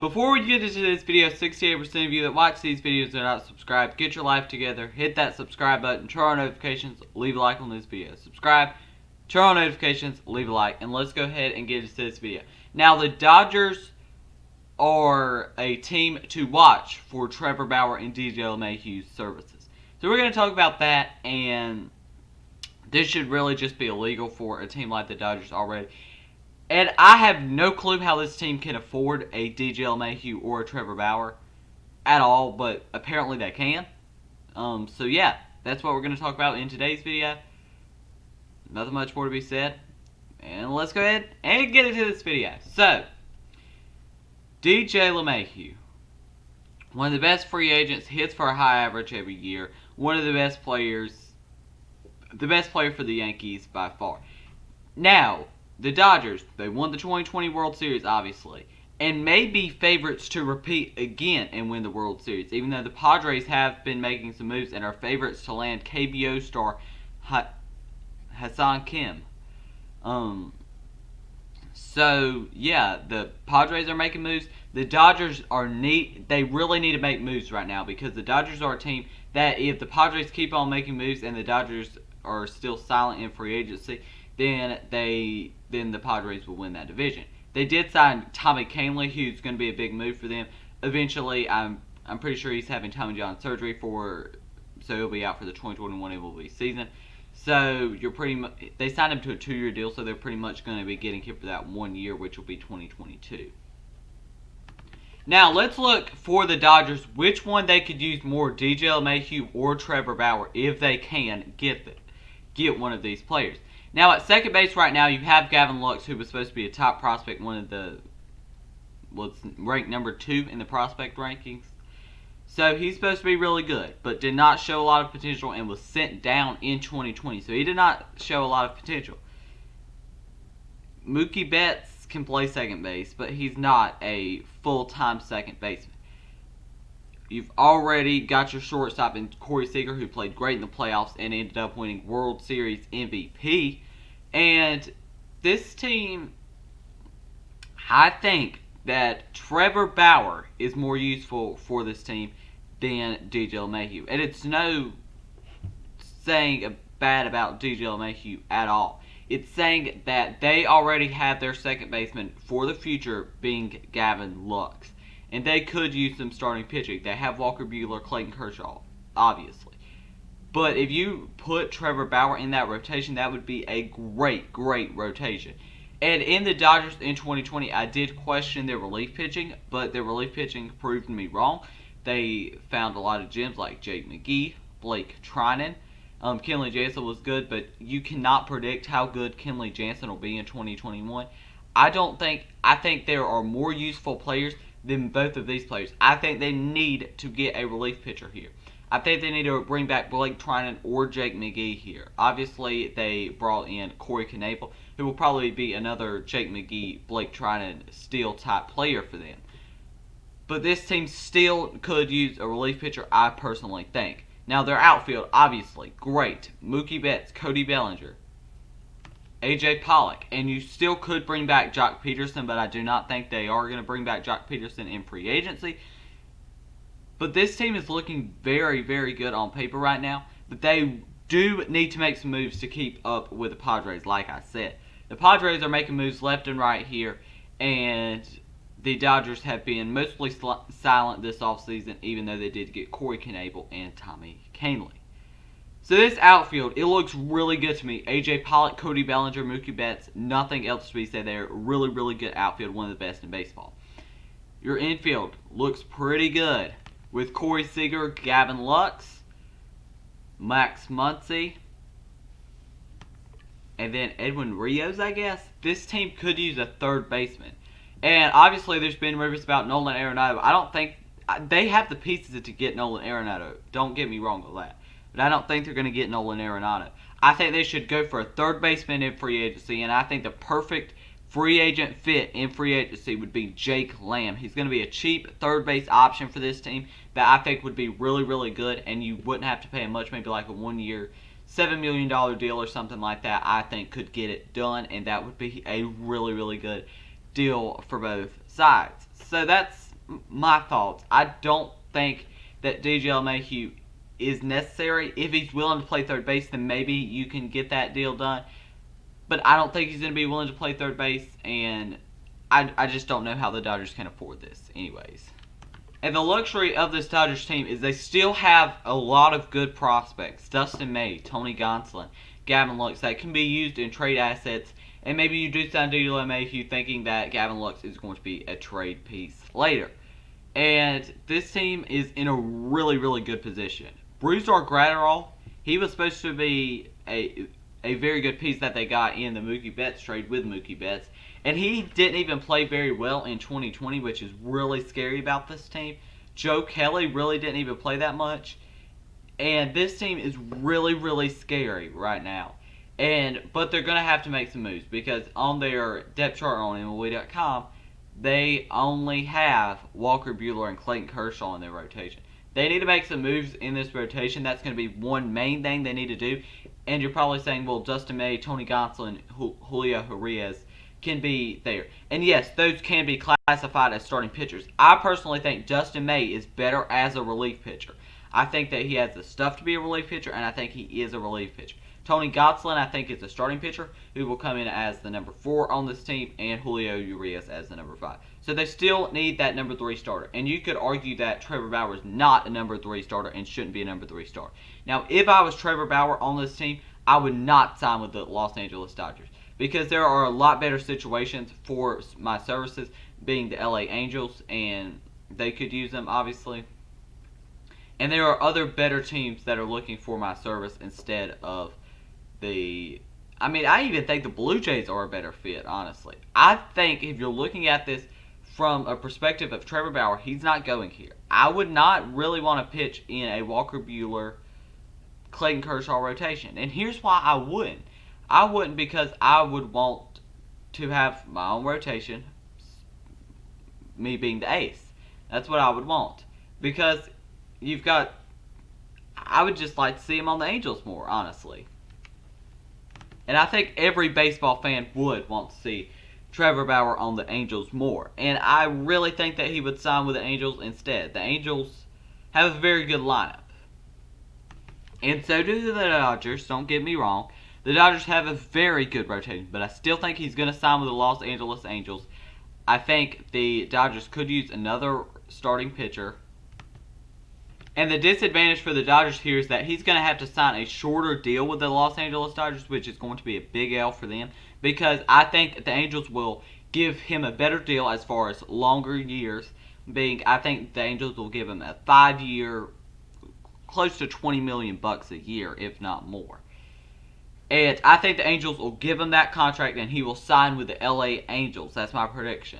Before we get into this video, 68% of you that watch these videos are not subscribed. Get your life together, hit that subscribe button, turn on notifications, leave a like on this video. Subscribe, turn on notifications, leave a like, and let's go ahead and get into this video. Now, the Dodgers are a team to watch for Trevor Bauer and DJ LeMahieu's services. So we're going to talk about that, and this should really just be illegal for a team like the Dodgers already. And I have no clue how this team can afford a DJ LeMahieu or a Trevor Bauer at all, but apparently they can. So yeah, that's what we're going to talk about in today's video. Nothing much more to be said. And let's go ahead and get into this video. So, DJ LeMahieu, one of the best free agents, hits for a high average every year. One of the best players, the best player for the Yankees by far. Now, the Dodgers, they won the 2020 World Series, obviously, and may be favorites to repeat again and win the World Series, even though the Padres have been making some moves and are favorites to land KBO star Hassan Kim. So, yeah, the Padres are making moves. The Dodgers they really need to make moves right now, because the Dodgers are a team that if the Padres keep on making moves and the Dodgers are still silent in free agency, then the Padres will win that division. They did sign Tommy Kahnle, who's going to be a big move for them. Eventually, I'm pretty sure he's having Tommy John surgery so he'll be out for the 2021 MLB season. So they signed him to a 2-year deal, so they're pretty much going to be getting him for that 1 year, which will be 2022. Now, let's look for the Dodgers, which one they could use more, DJ LeMahieu or Trevor Bauer, if they can get one of these players. Now, at second base right now, you have Gavin Lux, who was supposed to be a top prospect, was ranked number 2 in the prospect rankings. So, he's supposed to be really good, but did not show a lot of potential and was sent down in 2020. So, he did not show a lot of potential. Mookie Betts can play second base, but he's not a full-time second baseman. You've already got your shortstop in Corey Seager, who played great in the playoffs and ended up winning World Series MVP. And this team, I think that Trevor Bauer is more useful for this team than DJ LeMahieu. And it's no saying bad about DJ LeMahieu at all. It's saying that they already have their second baseman for the future being Gavin Lux. And they could use some starting pitching. They have Walker Buehler, Clayton Kershaw, obviously. But if you put Trevor Bauer in that rotation, that would be a great, great rotation. And in the Dodgers in 2020, I did question their relief pitching, but their relief pitching proved me wrong. They found a lot of gems like Jake McGee, Blake Trinan. Kenley Jansen was good, but you cannot predict how good Kenley Jansen will be in 2021. I think there are more useful players than both of these players. I think they need to get a relief pitcher here. I think they need to bring back Blake Trinan or Jake McGee here. Obviously, they brought in Corey Knebel, who will probably be another Jake McGee, Blake Trinan steal type player for them. But this team still could use a relief pitcher, I personally think. Now, their outfield, obviously, great. Mookie Betts, Cody Bellinger, AJ Pollock, and you still could bring back Jock Peterson, but I do not think they are going to bring back Jock Peterson in free agency. But this team is looking very, very good on paper right now, but they do need to make some moves to keep up with the Padres, like I said. The Padres are making moves left and right here, and the Dodgers have been mostly silent this offseason, even though they did get Corey Knebel and Tommy Kahnle. So this outfield, it looks really good to me. AJ Pollock, Cody Bellinger, Mookie Betts, nothing else to be said there. Really, really good outfield, one of the best in baseball. Your infield looks pretty good with Corey Seager, Gavin Lux, Max Muncy, and then Edwin Rios, I guess. This team could use a third baseman. And obviously there's been rumors about Nolan Arenado. I don't think they have the pieces to get Nolan Arenado. Don't get me wrong with that. But I don't think they're going to get Nolan Arenado. I think they should go for a third baseman in free agency, and I think the perfect free agent fit in free agency would be Jake Lamb. He's going to be a cheap third base option for this team that I think would be really, really good, and you wouldn't have to pay him much, maybe like a 1-year, $7 million deal or something like that. I think could get it done, and that would be a really, really good deal for both sides. So that's my thoughts. I don't think that DJ LeMahieu is necessary. If he's willing to play third base, then maybe you can get that deal done. But I don't think he's going to be willing to play third base, and I just don't know how the Dodgers can afford this anyways. And the luxury of this Dodgers team is they still have a lot of good prospects. Dustin May, Tony Gonsolin, Gavin Lux that can be used in trade assets. And maybe you do sign DJ LeMahieu thinking that Gavin Lux is going to be a trade piece later. And this team is in a really, really good position. Brusdar Graterol, he was supposed to be a very good piece that they got in the Mookie Betts trade with Mookie Betts. And he didn't even play very well in 2020, which is really scary about this team. Joe Kelly really didn't even play that much. And this team is really, really scary right now. But they're going to have to make some moves because on their depth chart on MLB.com, they only have Walker Buehler and Clayton Kershaw in their rotation. They need to make some moves in this rotation. That's going to be one main thing they need to do. And you're probably saying, well, Dustin May, Tony Gonsolin, Julio Urias can be there. And yes, those can be classified as starting pitchers. I personally think Dustin May is better as a relief pitcher. I think that he has the stuff to be a relief pitcher, and I think he is a relief pitcher. Tony Gonsolin, I think, is a starting pitcher who will come in as the number 4 on this team, and Julio Urias as the number 5. So they still need that number 3 starter. And you could argue that Trevor Bauer is not a number 3 starter and shouldn't be a number 3 starter. Now, if I was Trevor Bauer on this team, I would not sign with the Los Angeles Dodgers because there are a lot better situations for my services, being the LA Angels, and they could use them, obviously. And there are other better teams that are looking for my service instead of I even think the Blue Jays are a better fit, honestly. I think if you're looking at this from a perspective of Trevor Bauer, he's not going here. I would not really want to pitch in a Walker Buehler, Clayton Kershaw rotation. And here's why I wouldn't. I wouldn't because I would want to have my own rotation, me being the ace. That's what I would want. Because I would just like to see him on the Angels more, honestly. And I think every baseball fan would want to see Trevor Bauer on the Angels more. And I really think that he would sign with the Angels instead. The Angels have a very good lineup. And so do the Dodgers, don't get me wrong. The Dodgers have a very good rotation, but I still think he's going to sign with the Los Angeles Angels. I think the Dodgers could use another starting pitcher. And the disadvantage for the Dodgers here is that he's going to have to sign a shorter deal with the Los Angeles Dodgers, which is going to be a big L for them. Because I think the Angels will give him a better deal as far as longer years. I think the Angels will give him a 5-year, close to $20 million a year, if not more. And I think the Angels will give him that contract and he will sign with the LA Angels. That's my prediction.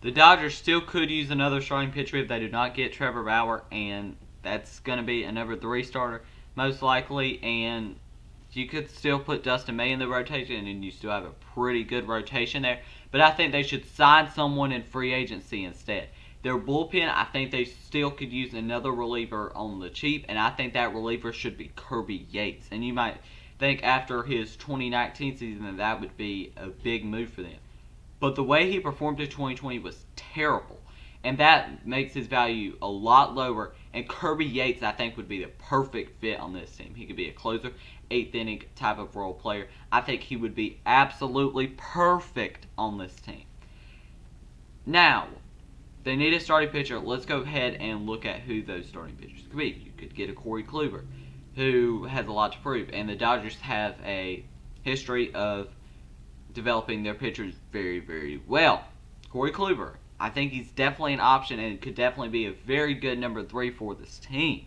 The Dodgers still could use another starting pitcher if they do not get Trevor Bauer, and that's going to be a number 3 starter, most likely. And you could still put Dustin May in the rotation, and you still have a pretty good rotation there. But I think they should sign someone in free agency instead. Their bullpen, I think they still could use another reliever on the cheap, and I think that reliever should be Kirby Yates. And you might think after his 2019 season that would be a big move for them. But the way he performed in 2020 was terrible. And that makes his value a lot lower. And Kirby Yates, I think, would be the perfect fit on this team. He could be a closer, 8th inning type of role player. I think he would be absolutely perfect on this team. Now, they need a starting pitcher. Let's go ahead and look at who those starting pitchers could be. You could get a Corey Kluber, who has a lot to prove. And the Dodgers have a history of developing their pitchers very, very well. Corey Kluber, I think he's definitely an option and could definitely be a very good number 3 for this team.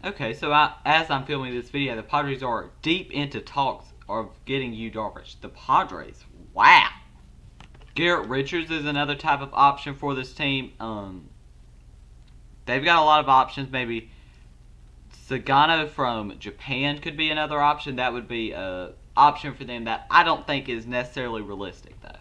Okay, so as I'm filming this video, the Padres are deep into talks of getting Yu Darvish. The Padres, wow. Garrett Richards is another type of option for this team. They've got a lot of options. Maybe Sagano from Japan could be another option. That would be an option for them that I don't think is necessarily realistic, though.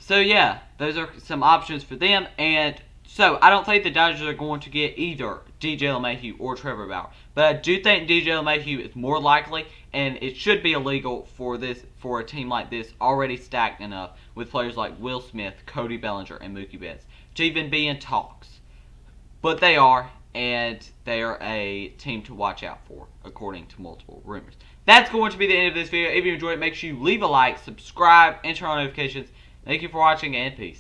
So, yeah, those are some options for them. And so, I don't think the Dodgers are going to get either DJ LeMahieu or Trevor Bauer. But I do think DJ LeMahieu is more likely, and it should be illegal for a team like this already stacked enough with players like Will Smith, Cody Bellinger, and Mookie Betts to even be in talks. But they are, and they are a team to watch out for, according to multiple rumors. That's going to be the end of this video. If you enjoyed it, make sure you leave a like, subscribe, and turn on notifications. Thank you for watching, and peace.